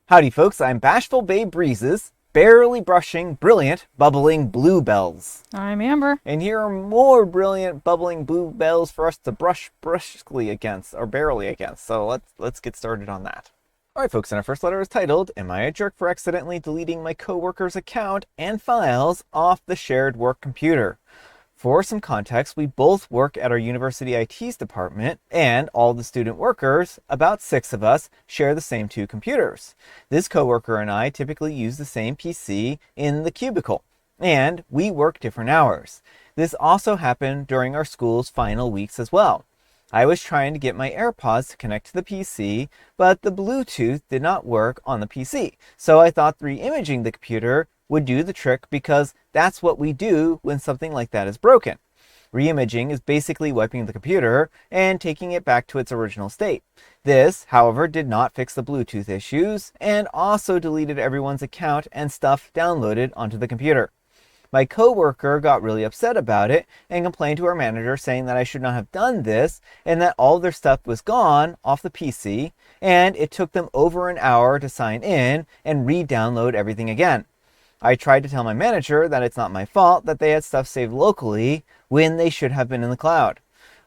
Howdy folks, I'm Bashful Babe Breezes, barely brushing brilliant bubbling bluebells. I'm Amber. And here are more brilliant bubbling bluebells for us to brush briskly against, or barely against. So let's get started on that. Alright folks, and our first letter is titled, Am I a Jerk for Accidentally Deleting My Coworker's Account and Files off the Shared Work Computer? For some context, we both work at our university IT's department, and all the student workers, about 6 of us, share the same 2 computers. This coworker and I typically use the same PC in the cubicle, and we work different hours. This also happened during our school's final weeks as well. I was trying to get my AirPods to connect to the PC, but the Bluetooth did not work on the PC, so I thought re-imaging the computer would do the trick because that's what we do when something like that is broken. Reimaging is basically wiping the computer and taking it back to its original state. This, however, did not fix the Bluetooth issues and also deleted everyone's account and stuff downloaded onto the computer. My coworker got really upset about it and complained to our manager saying that I should not have done this and that all their stuff was gone off the PC and it took them over an hour to sign in and re-download everything again. I tried to tell my manager that it's not my fault that they had stuff saved locally when they should have been in the cloud.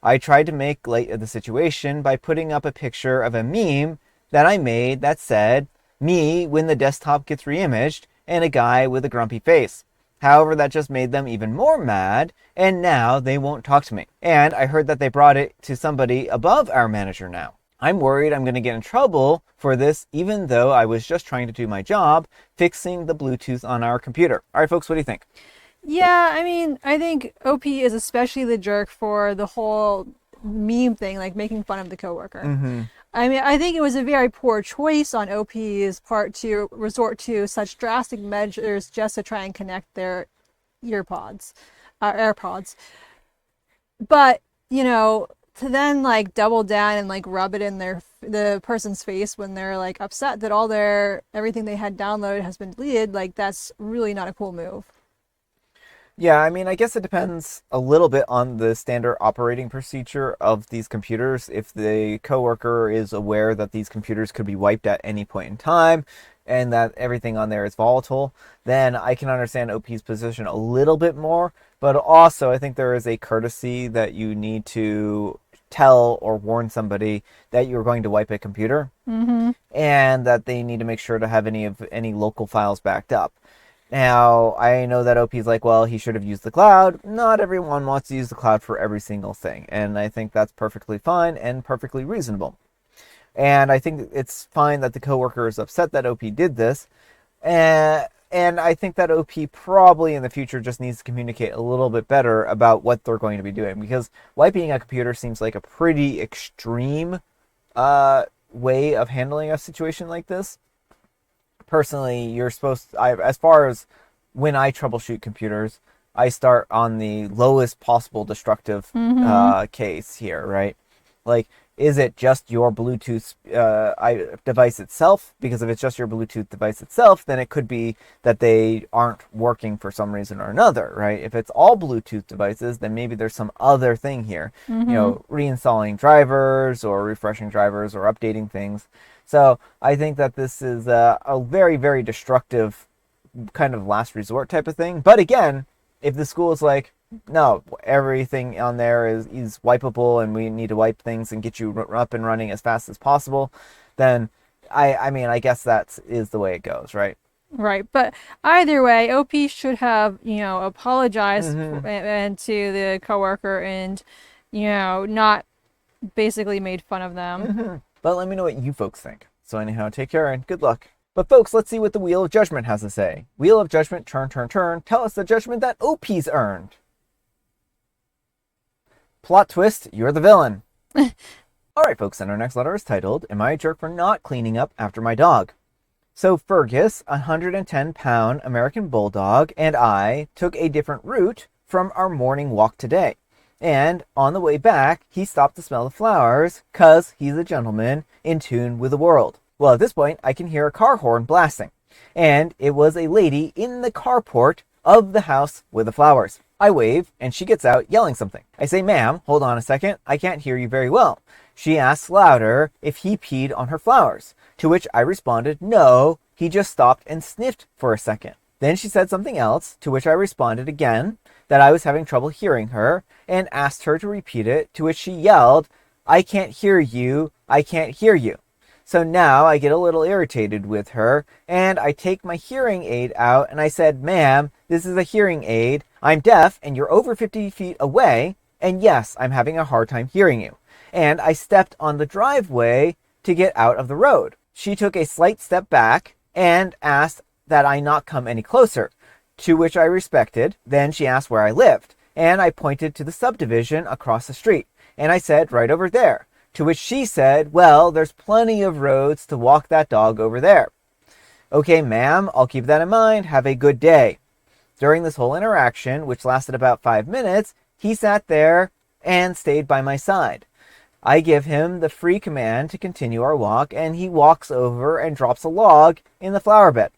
I tried to make light of the situation by putting up a picture of a meme that I made that said, me when the desktop gets reimaged, and a guy with a grumpy face. However, that just made them even more mad, and now they won't talk to me. And I heard that they brought it to somebody above our manager now. I'm worried I'm going to get in trouble for this, even though I was just trying to do my job fixing the Bluetooth on our computer. All right, folks, what do you think? Yeah, I think OP is especially the jerk for the whole meme thing, like making fun of the coworker. Mm-hmm. I think it was a very poor choice on OP's part to resort to such drastic measures just to try and connect their AirPods. But, to then double down and rub it in the person's face when they're upset that everything they had downloaded has been deleted, that's really not a cool move. Yeah, I guess it depends a little bit on the standard operating procedure of these computers. If the coworker is aware that these computers could be wiped at any point in time and that everything on there is volatile, then I can understand OP's position a little bit more. But also, I think there is a courtesy that you need to tell or warn somebody that you're going to wipe a computer, and that they need to make sure to have any local files backed up. Now, I know that OP's like, well, he should have used the cloud. Not everyone wants to use the cloud for every single thing, and I think that's perfectly fine and perfectly reasonable. And I think it's fine that the coworker is upset that OP did this, and I think that OP probably in the future just needs to communicate a little bit better about what they're going to be doing, because wiping a computer seems like a pretty extreme way of handling a situation like this. Personally, you're supposed to, as far as when I troubleshoot computers, I start on the lowest possible destructive case here, right? Is it just your Bluetooth device itself? Because if it's just your Bluetooth device itself, then it could be that they aren't working for some reason or another, right? If it's all Bluetooth devices, then maybe there's some other thing here. Reinstalling drivers or refreshing drivers or updating things. So I think that this is a very, very destructive kind of last resort type of thing. But again, if the school is like, no, everything on there is wipeable and we need to wipe things and get you up and running as fast as possible, then I guess that is the way it goes, right? Right, but either way, OP should have, apologized and to the coworker and, not basically made fun of them. But let me know what you folks think. So anyhow, take care and good luck. But folks, let's see what the Wheel of Judgment has to say. Wheel of Judgment, turn, turn, turn. Tell us the judgment that OP's earned. Plot twist, you're the villain. Alright folks, and our next letter is titled, Am I a Jerk for Not Cleaning Up After My Dog? So Fergus, a 110-pound American Bulldog, and I took a different route from our morning walk today. And on the way back, he stopped to smell the flowers, 'cause he's a gentleman in tune with the world. Well, at this point, I can hear a car horn blasting. And it was a lady in the carport of the house with the flowers. I wave, and she gets out yelling something. I say, "Ma'am, hold on a second. I can't hear you very well." She asks louder if he peed on her flowers, to which I responded, "No, he just stopped and sniffed for a second." Then she said something else, to which I responded again that I was having trouble hearing her, and asked her to repeat it, to which she yelled, "I can't hear you, I can't hear you." So now I get a little irritated with her, and I take my hearing aid out, and I said, "Ma'am, this is a hearing aid. I'm deaf, and you're over 50 feet away, and yes, I'm having a hard time hearing you." And I stepped on the driveway to get out of the road. She took a slight step back and asked that I not come any closer, to which I respected. Then she asked where I lived, and I pointed to the subdivision across the street, and I said, "Right over there." To which she said, "Well, there's plenty of roads to walk that dog over there." "Okay, ma'am, I'll keep that in mind. Have a good day." During this whole interaction, which lasted about 5 minutes, he sat there and stayed by my side. I give him the free command to continue our walk, and he walks over and drops a log in the flower bed.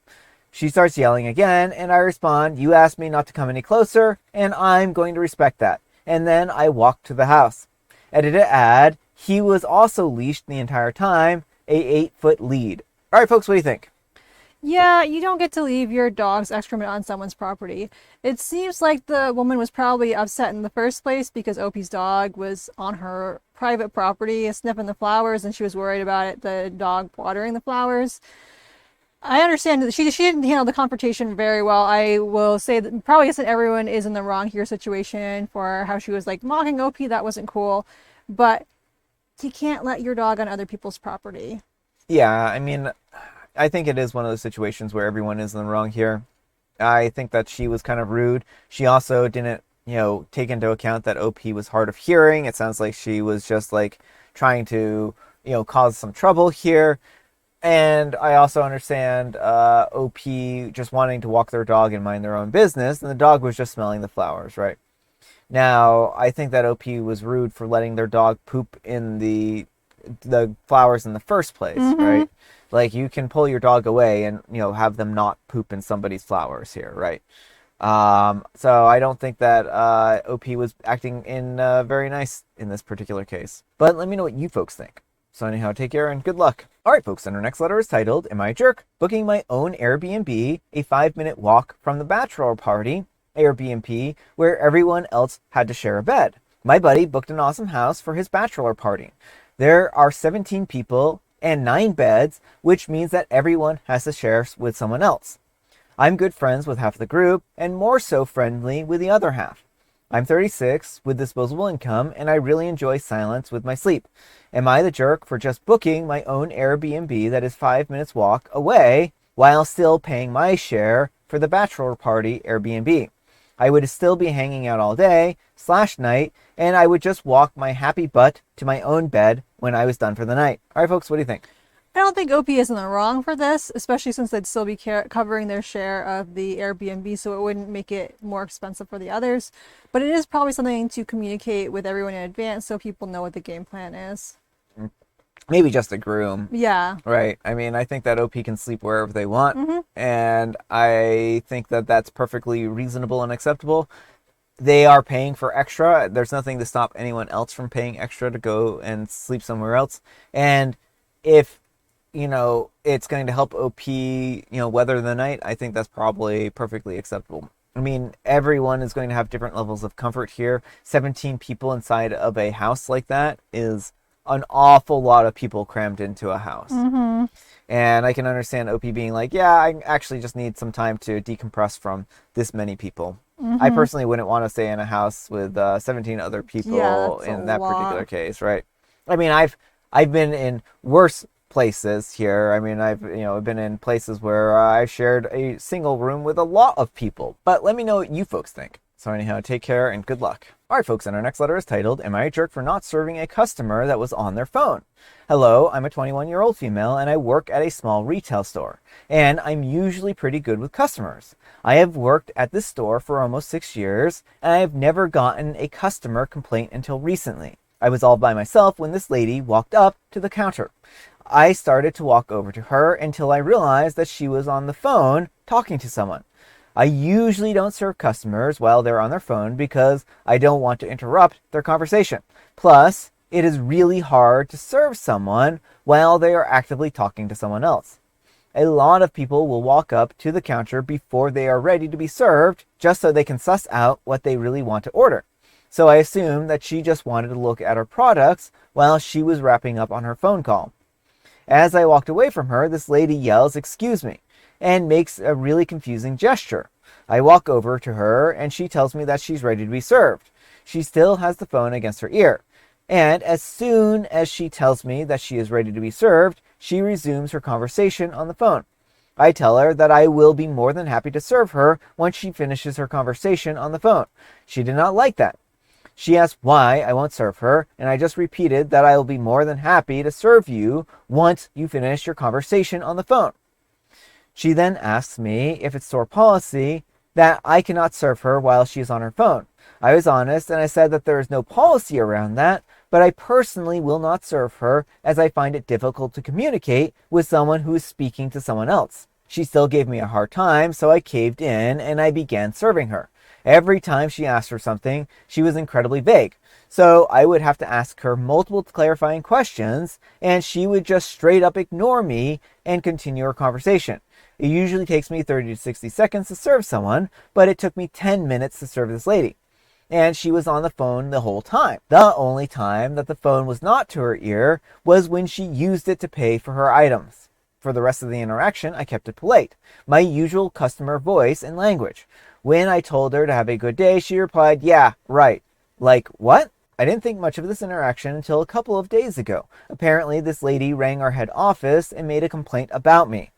She starts yelling again, and I respond, "You asked me not to come any closer, and I'm going to respect that." And then I walk to the house. Edited ad, he was also leashed the entire time, a 8-foot lead. All right, folks, what do you think? Yeah, you don't get to leave your dog's excrement on someone's property. It seems like the woman was probably upset in the first place because Opie's dog was on her private property sniffing the flowers, and she was worried about the dog watering the flowers. I understand that she didn't handle the confrontation very well. I will say that probably isn't everyone is in the wrong here situation for how she was like mocking Opie. That wasn't cool. But you can't let your dog on other people's property. Yeah, I mean, I think it is one of those situations where everyone is in the wrong here. I think that she was kind of rude. She also didn't, take into account that OP was hard of hearing. It sounds like she was just like trying to, cause some trouble here. And I also understand OP just wanting to walk their dog and mind their own business, and the dog was just smelling the flowers, right? Now, I think that OP was rude for letting their dog poop in the flowers in the first place, right? Like, you can pull your dog away and, have them not poop in somebody's flowers here, right? So I don't think that OP was acting in very nice in this particular case. But let me know what you folks think. So anyhow, take care and good luck. All right, folks, and our next letter is titled, "Am I a Jerk? Booking my own Airbnb, a 5-minute walk from the bachelor party, Airbnb, where everyone else had to share a bed. My buddy booked an awesome house for his bachelor party. There are 17 people and 9 beds, which means that everyone has to share with someone else. I'm good friends with half the group and more so friendly with the other half. I'm 36 with disposable income, and I really enjoy silence with my sleep. Am I the jerk for just booking my own Airbnb that is 5 minutes walk away while still paying my share for the bachelor party Airbnb? I would still be hanging out all day/night, and I would just walk my happy butt to my own bed when I was done for the night." All right, folks, what do you think? I don't think OP is in the wrong for this, especially since they'd still be covering their share of the Airbnb, so it wouldn't make it more expensive for the others. But it is probably something to communicate with everyone in advance so people know what the game plan is. Maybe just a groom. Yeah. Right. I mean, I think that OP can sleep wherever they want, and I think that that's perfectly reasonable and acceptable. They are paying for extra. There's nothing to stop anyone else from paying extra to go and sleep somewhere else. And if it's going to help OP, weather the night, I think that's probably perfectly acceptable. I mean, everyone is going to have different levels of comfort here. 17 people inside of a house like that is an awful lot of people crammed into a house. And I can understand OP being like, yeah, I actually just need some time to decompress from this many people. I personally wouldn't want to stay in a house with 17 other people in that particular case, right? I mean, I've been in worse places here. I mean, I've been in places where I shared a single room with a lot of people. But let me know what you folks think. So anyhow, take care and good luck. All right, folks, and our next letter is titled, "Am I a jerk for not serving a customer that was on their phone?" Hello, I'm a 21-year-old female, and I work at a small retail store, and I'm usually pretty good with customers. I have worked at this store for almost 6 years, and I have never gotten a customer complaint until recently. I was all by myself when this lady walked up to the counter. I started to walk over to her until I realized that she was on the phone talking to someone. I usually don't serve customers while they're on their phone because I don't want to interrupt their conversation. Plus, it is really hard to serve someone while they are actively talking to someone else. A lot of people will walk up to the counter before they are ready to be served just so they can suss out what they really want to order. So I assumed that she just wanted to look at her products while she was wrapping up on her phone call. As I walked away from her, this lady yells, "Excuse me," and makes a really confusing gesture. I walk over to her and she tells me that she's ready to be served. She still has the phone against her ear. And as soon as she tells me that she is ready to be served, she resumes her conversation on the phone. I tell her that I will be more than happy to serve her once she finishes her conversation on the phone. She did not like that. She asked why I won't serve her, and I just repeated that I will be more than happy to serve you once you finish your conversation on the phone. She then asks me if it's store policy that I cannot serve her while she is on her phone. I was honest and I said that there is no policy around that, but I personally will not serve her as I find it difficult to communicate with someone who is speaking to someone else. She still gave me a hard time, so I caved in and I began serving her. Every time she asked for something, she was incredibly vague. So I would have to ask her multiple clarifying questions, and she would just straight up ignore me and continue her conversation. It usually takes me 30 to 60 seconds to serve someone, but it took me 10 minutes to serve this lady. And she was on the phone the whole time. The only time that the phone was not to her ear was when she used it to pay for her items. For the rest of the interaction, I kept it polite, my usual customer voice and language. When I told her to have a good day, she replied, "Yeah, right." Like, what? I didn't think much of this interaction until a couple of days ago. Apparently, this lady rang our head office and made a complaint about me.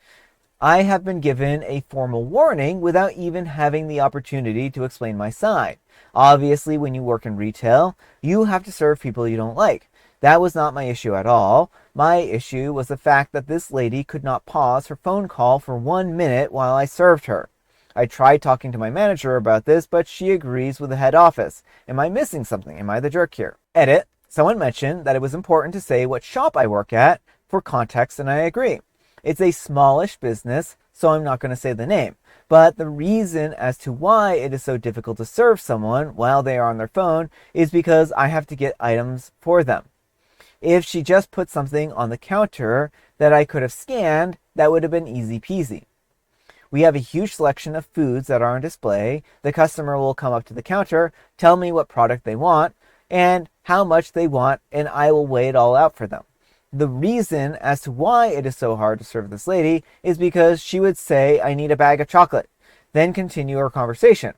I have been given a formal warning without even having the opportunity to explain my side. Obviously, when you work in retail, you have to serve people you don't like. That was not my issue at all. My issue was the fact that this lady could not pause her phone call for 1 minute while I served her. I tried talking to my manager about this, but she agrees with the head office. Am I missing something? Am I the jerk here? Edit. Someone mentioned that it was important to say what shop I work at for context, and I agree. It's a smallish business, so I'm not going to say the name. But the reason as to why it is so difficult to serve someone while they are on their phone is because I have to get items for them. If she just put something on the counter that I could have scanned, that would have been easy peasy. We have a huge selection of foods that are on display. The customer will come up to the counter, tell me what product they want and how much they want, and I will weigh it all out for them. The reason as to why it is so hard to serve this lady is because she would say, "I need a bag of chocolate," then continue our conversation.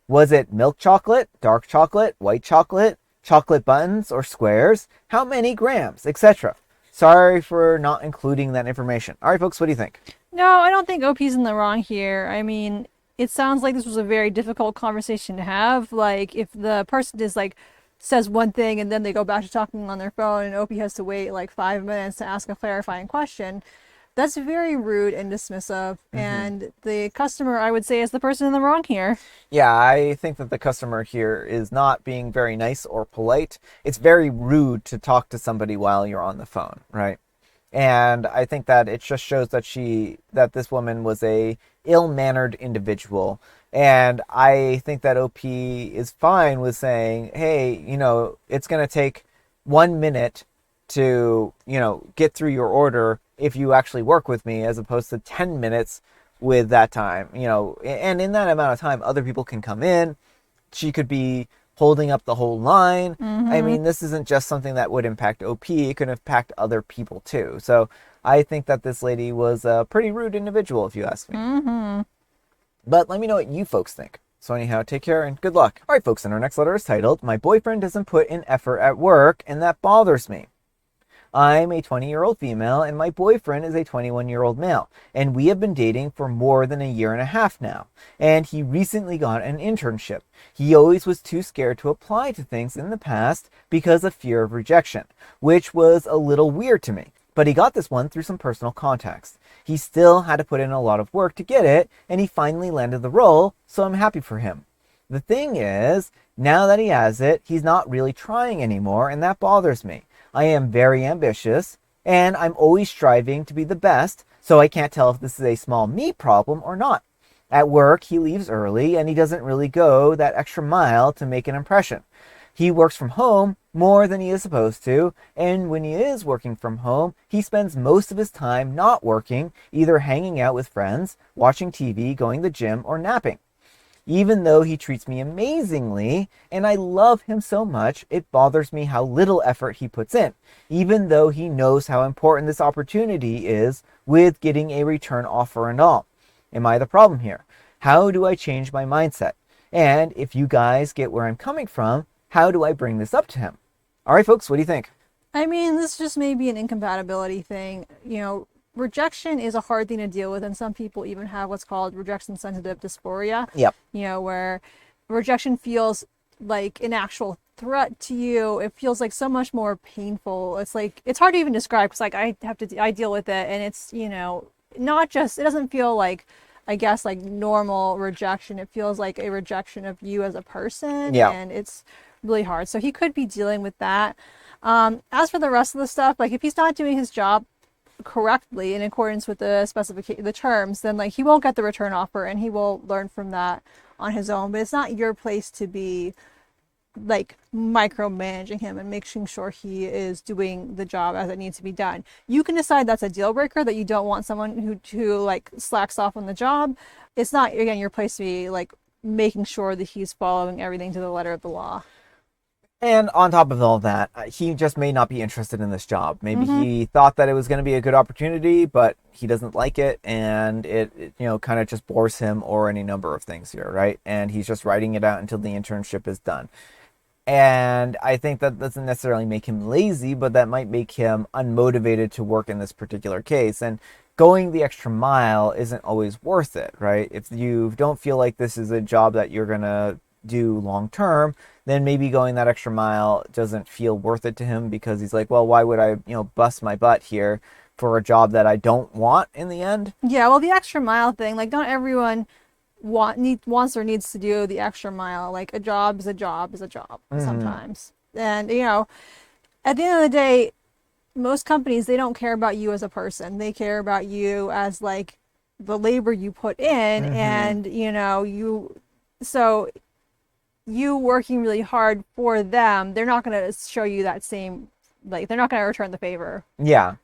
Was it milk chocolate, dark chocolate, white chocolate, chocolate buttons or squares, how many grams, etc. Sorry for not including that information. All right, folks, what do you think? No, I don't think OP's in the wrong here. I mean, it sounds like this was a very difficult conversation to have. Like, if the person is like, says one thing and then they go back to talking on their phone and OP has to wait like 5 minutes to ask a clarifying question, that's very rude and dismissive. And the customer, I would say, is the person in the wrong here. Yeah, I think that the customer here is not being very nice or polite. It's very rude to talk to somebody while you're on the phone, right? And I think that it just shows that this woman was a ill-mannered individual. And I think that OP is fine with saying, hey, it's going to take 1 minute to, get through your order if you actually work with me, as opposed to 10 minutes with that time, and in that amount of time, other people can come in. She could be holding up the whole line. I mean, this isn't just something that would impact OP. It could impact other people too. So I think that this lady was a pretty rude individual, if you ask me. But let me know what you folks think. So anyhow, take care and good luck. All right, folks, and our next letter is titled, "My boyfriend doesn't put in effort at work, and that bothers me." I'm a 20-year-old female, and my boyfriend is a 21-year-old male, and we have been dating for more than a year and a half now, and he recently got an internship. He always was too scared to apply to things in the past because of fear of rejection, which was a little weird to me. But he got this one through some personal contacts. He still had to put in a lot of work to get it, and he finally landed the role, so I'm happy for him. The thing is, now that he has it, he's not really trying anymore, and that bothers me. I am very ambitious, and I'm always striving to be the best, so I can't tell if this is a small me problem or not. At work, he leaves early and he doesn't really go that extra mile to make an impression. He works from home more than he is supposed to, and when he is working from home, he spends most of his time not working, either hanging out with friends, watching TV, going to the gym, or napping. Even though he treats me amazingly, and I love him so much, it bothers me how little effort he puts in, even though he knows how important this opportunity is with getting a return offer and all. Am I the problem here? How do I change my mindset? And if you guys get where I'm coming from, how do I bring this up to him? All right, folks, what do you think? I mean, this just may be an incompatibility thing. Rejection is a hard thing to deal with, and some people even have what's called rejection sensitive dysphoria. Yep. Where rejection feels like an actual threat to you. It feels like so much more painful. It's like, it's hard to even describe, because like I deal with it, and it's, not just, it doesn't feel like, I guess, like normal rejection. It feels like a rejection of you as a person. Yeah. And it's really hard. So he could be dealing with that. As for the rest of the stuff, like if he's not doing his job correctly in accordance with the terms, then like he won't get the return offer, and he will learn from that on his own. But it's not your place to be like micromanaging him and making sure he is doing the job as it needs to be done. You can decide that's a deal breaker, that you don't want someone who like slacks off on the job. It's not, again, your place to be like making sure that he's following everything to the letter of the law. And on top of all that, he just may not be interested in this job. Maybe he thought that it was going to be a good opportunity, but he doesn't like it, and it kind of just bores him, or any number of things here, right? And he's just writing it out until the internship is done. And I think that doesn't necessarily make him lazy, but that might make him unmotivated to work in this particular case. And going the extra mile isn't always worth it, right? If you don't feel like this is a job that you're going to do long term, then maybe going that extra mile doesn't feel worth it to him, because he's like, well, why would I, bust my butt here for a job that I don't want in the end? Yeah, well, the extra mile thing, like not everyone wants or needs to do the extra mile. Like a job is a job sometimes. And, at the end of the day, most companies, they don't care about you as a person. They care about you as like the labor you put in, and, so you working really hard for them, they're not going to show you that same, like, they're not going to return the favor. Yeah.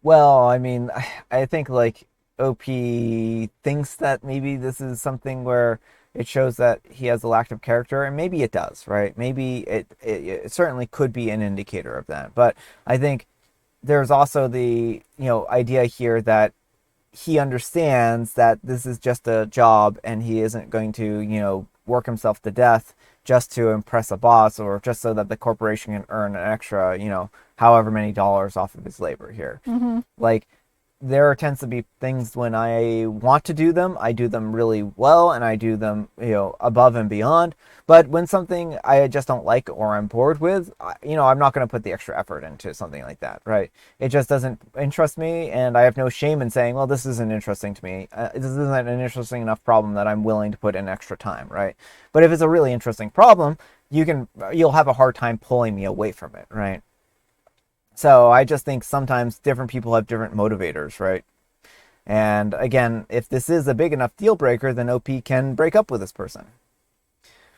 Well, I mean, I think like OP thinks that maybe this is something where it shows that he has a lack of character, and maybe it does, right? Maybe it certainly could be an indicator of that. But I think there's also the, idea here that he understands that this is just a job, and he isn't going to, work himself to death just to impress a boss, or just so that the corporation can earn an extra, however many dollars off of his labor here. Like, there tends to be things when I want to do them, I do them really well, and I do them, above and beyond. But when something I just don't like, or I'm bored with, I'm not going to put the extra effort into something like that, right? It just doesn't interest me, and I have no shame in saying, well, this isn't interesting to me. This isn't an interesting enough problem that I'm willing to put in extra time, right? But if it's a really interesting problem, you'll have a hard time pulling me away from it, right? So I just think sometimes different people have different motivators, right? And again, if this is a big enough deal breaker, then OP can break up with this person.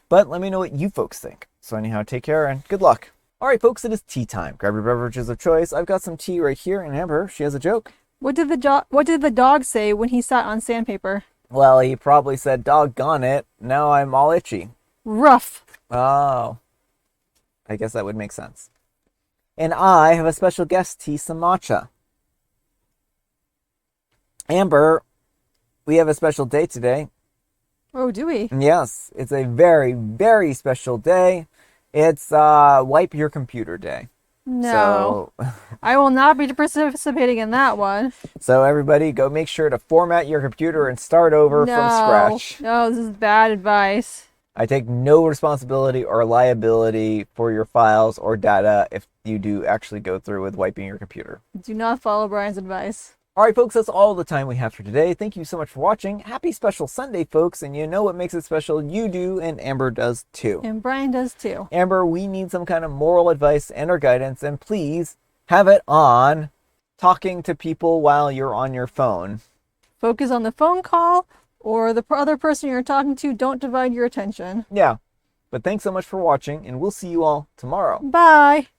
But let me know what you folks think. So anyhow, take care and good luck. All right, folks, it is tea time. Grab your beverages of choice. I've got some tea right here, and Amber, she has a joke. What did the dog say when he sat on sandpaper? Well, he probably said, doggone it, now I'm all itchy. Rough. Oh, I guess that would make sense. And I have a special guest tea, some matcha. Amber, we have a special day today. Oh, do we? Yes, it's a very, very special day. It's Wipe Your Computer Day. No, So, I will not be participating in that one. So everybody, go make sure to format your computer and start over from scratch. No, this is bad advice. I take no responsibility or liability for your files or data if you do actually go through with wiping your computer. Do not follow Brian's advice. All right, folks, that's all the time we have for today. Thank you so much for watching. Happy Special Sunday, folks. And you know what makes it special? You do, and Amber does too. And Brian does too. Amber, we need some kind of moral advice and or guidance, and please have it on talking to people while you're on your phone. Focus on the phone call or the other person you're talking to, don't divide your attention. Yeah. But thanks so much for watching, and we'll see you all tomorrow. Bye!